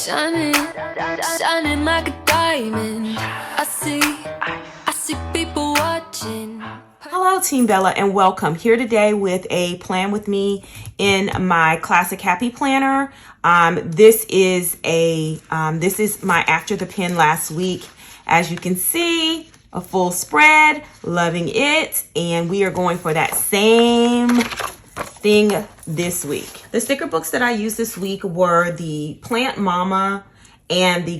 shining, shining like a diamond. I see people watching. Hello Team Bella and welcome here today with a plan with me in my classic happy planner. This is my after the pen last week. As you can see, a full spread, loving it, and we are going for that same thing this week. The sticker books that I used this week were the Plant Mama and the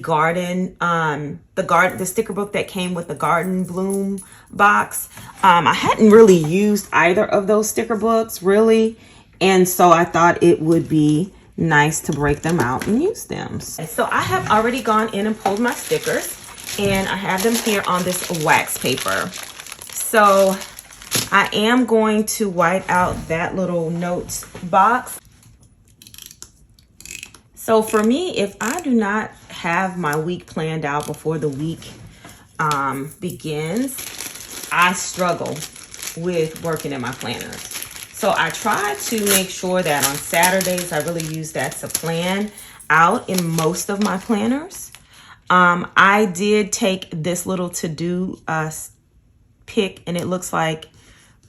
sticker book that came with the garden bloom box. I hadn't really used either of those sticker books really, and so I thought it would be nice to break them out and use them. So I have already gone in and pulled my stickers, and I have them here on this wax paper. So I am going to white out that little notes box. So for me, if I do not have my week planned out before the week begins, I struggle with working in my planners. So I try to make sure that on Saturdays, I really use that to plan out in most of my planners. I did take this little to-do pick, and it looks like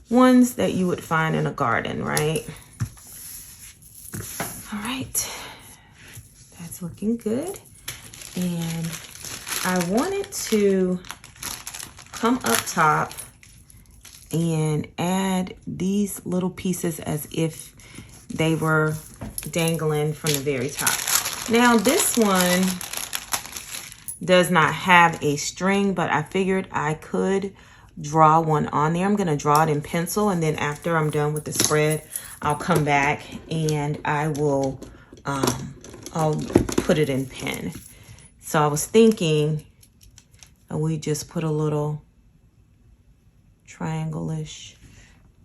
ones that you would find in a garden, right? All right. That's looking good. And I wanted to come up top and add these little pieces as if they were dangling from the very top. Now this one does not have a string, but I figured I could draw one on there. I'm going to draw it in pencil, and then after I'm done with the spread, I'll come back and I will I'll put it in pen. So I was thinking we just put a little triangle-ish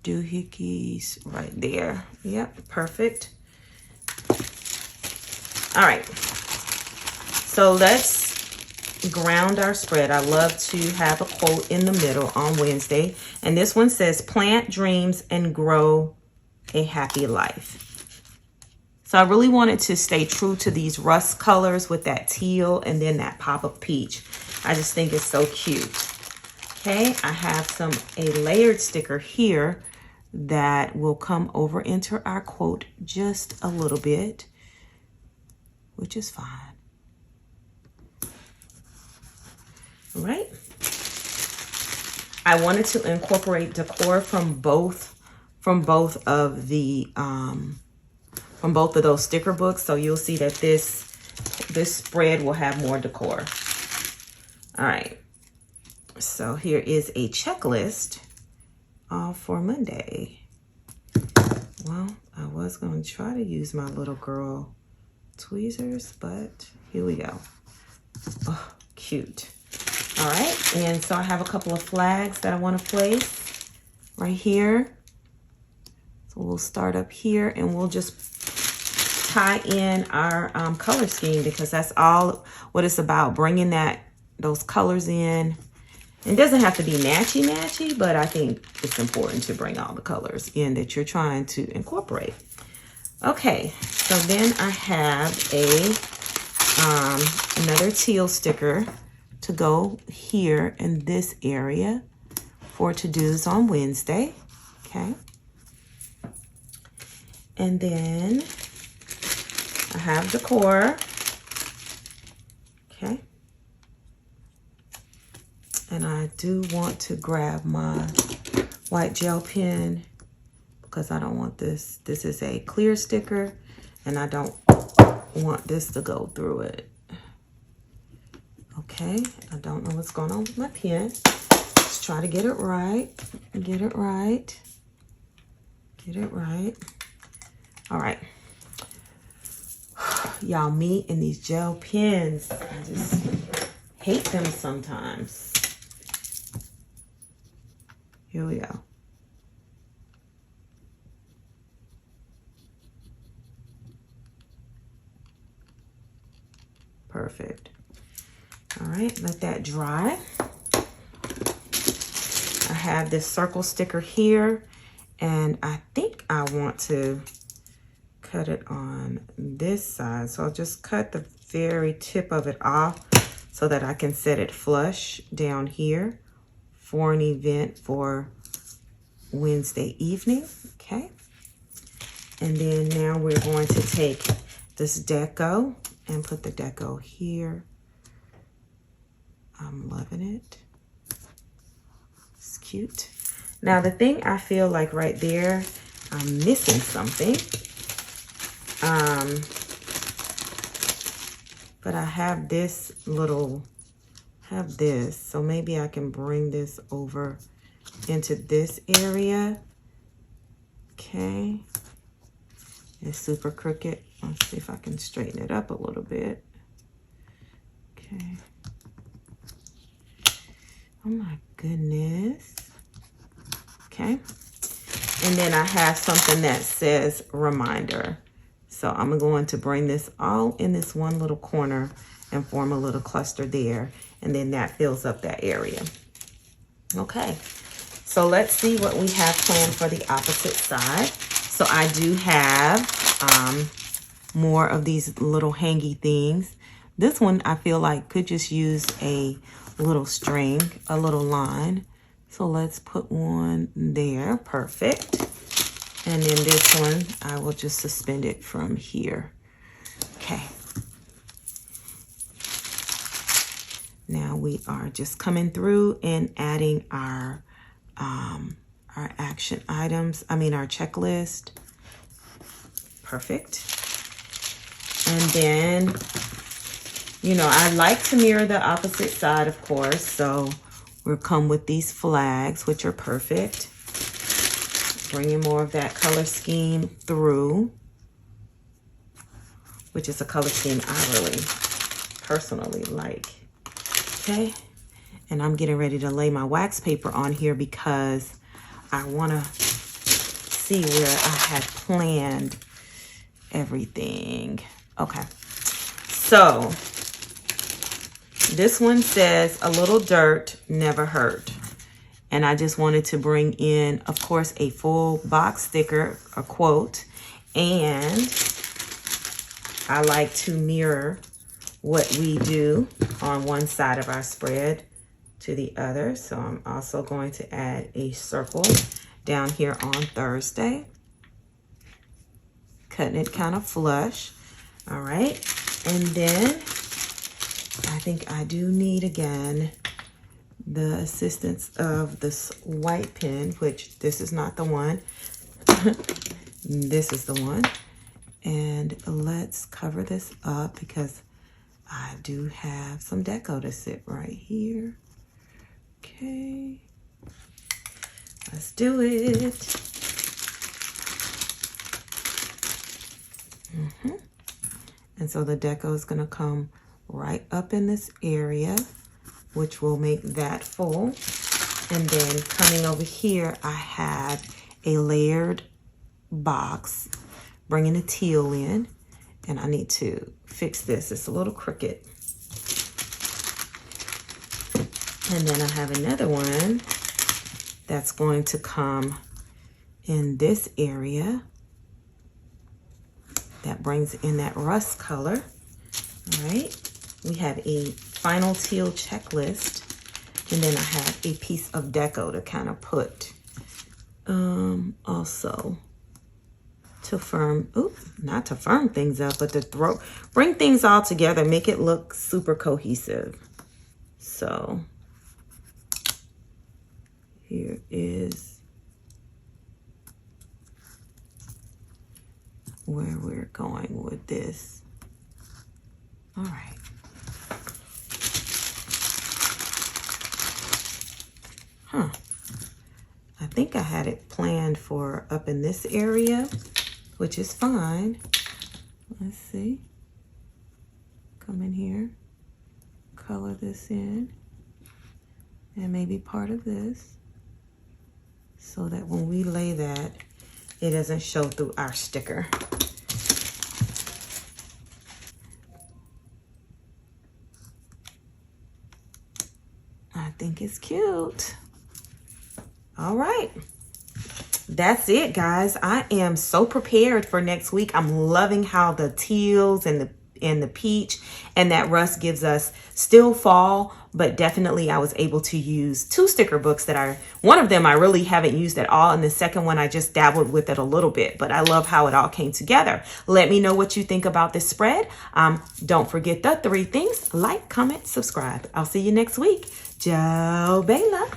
doohickeys right there. Yep, perfect. All right, so let's ground our spread. I love to have a quote in the middle on Wednesday, and this one says, "Plant dreams and grow a happy life." So I really wanted to stay true to these rust colors with that teal and then that pop of peach. I just think it's so cute. Okay, I have a layered sticker here that will come over into our quote just a little bit, which is fine. All right. I wanted to incorporate decor from both of those sticker books, so you'll see that this spread will have more decor. All right, so here is a checklist for Monday. Well, I was going to try to use my little girl tweezers, but here we go. Oh, cute. All right, and so I have a couple of flags that I want to place right here. So we'll start up here, and we'll just tie in our color scheme, because that's all what it's about, bringing those colors in. It doesn't have to be matchy, but I think it's important to bring all the colors in that you're trying to incorporate. Okay, so then I have another teal sticker to go here in this area for to-dos on Wednesday. Okay. And then I have decor. Okay. And I do want to grab my white gel pen because I don't want this. This is a clear sticker, and I don't want this to go through it. Okay, I don't know what's going on with my pen. Let's try to get it right. Get it right. Get it right. All right. Y'all, me and these gel pens, I just hate them sometimes. Here we go. Perfect. All right, let that dry. I have this circle sticker here, and I think I want to cut it on this side. So I'll just cut the very tip of it off so that I can set it flush down here for an event for Wednesday evening. Okay. And then now we're going to take this deco and put the deco here. I'm loving it. It's cute. Now the thing I feel like right there, I'm missing something. But I have this little, so maybe I can bring this over into this area. Okay. It's super crooked. Let's see if I can straighten it up a little bit. Okay. Oh my goodness. Okay. And then I have something that says reminder. So I'm going to bring this all in this one little corner and form a little cluster there. And then that fills up that area. Okay. So let's see what we have planned for the opposite side. So I do have more of these little hangy things. This one I feel like could just use a little string, a little line. So let's put one there. Perfect. And then this one, I will just suspend it from here. Okay. Now we are just coming through and adding our action items. I mean, our checklist. Perfect. And then, you know, I like to mirror the opposite side, of course. So we'll come with these flags, which are perfect. Bringing more of that color scheme through, which is a color scheme I really personally like. Okay. And I'm getting ready to lay my wax paper on here because I want to see where I had planned everything. Okay. So this one says a little dirt never hurt. And I just wanted to bring in, of course, a full box sticker, a quote. And I like to mirror what we do on one side of our spread to the other. So I'm also going to add a circle down here on Thursday. Cutting it kind of flush. All right. And then I think I do need, again, the assistance of this white pen, which this is not the one. This is the one. And let's cover this up because I do have some deco to sit right here. Okay. Let's do it. And so the deco is going to come right up in this area, which will make that full. And then coming over here, I have a layered box, bringing the teal in. And I need to fix this. It's a little crooked. And then I have another one that's going to come in this area. That brings in that rust color. All right. We have a final teal checklist. And then I have a piece of deco to kind of put also to firm, not to firm things up, but to bring things all together, make it look super cohesive. So here is where we're going with this. All right. I think I had it planned for up in this area, which is fine. Let's see. Come in here, color this in, and maybe part of this, so that when we lay that, it doesn't show through our sticker. I think it's cute. All right. That's it, guys. I am so prepared for next week. I'm loving how the teals and and the peach, and that rust gives us still fall, but definitely I was able to use 2 sticker books that one of them I really haven't used at all, and the second one I just dabbled with it a little bit, but I love how it all came together. Let me know what you think about this spread. Don't forget the 3 things: like, comment, subscribe. I'll see you next week. Ciao, Bella.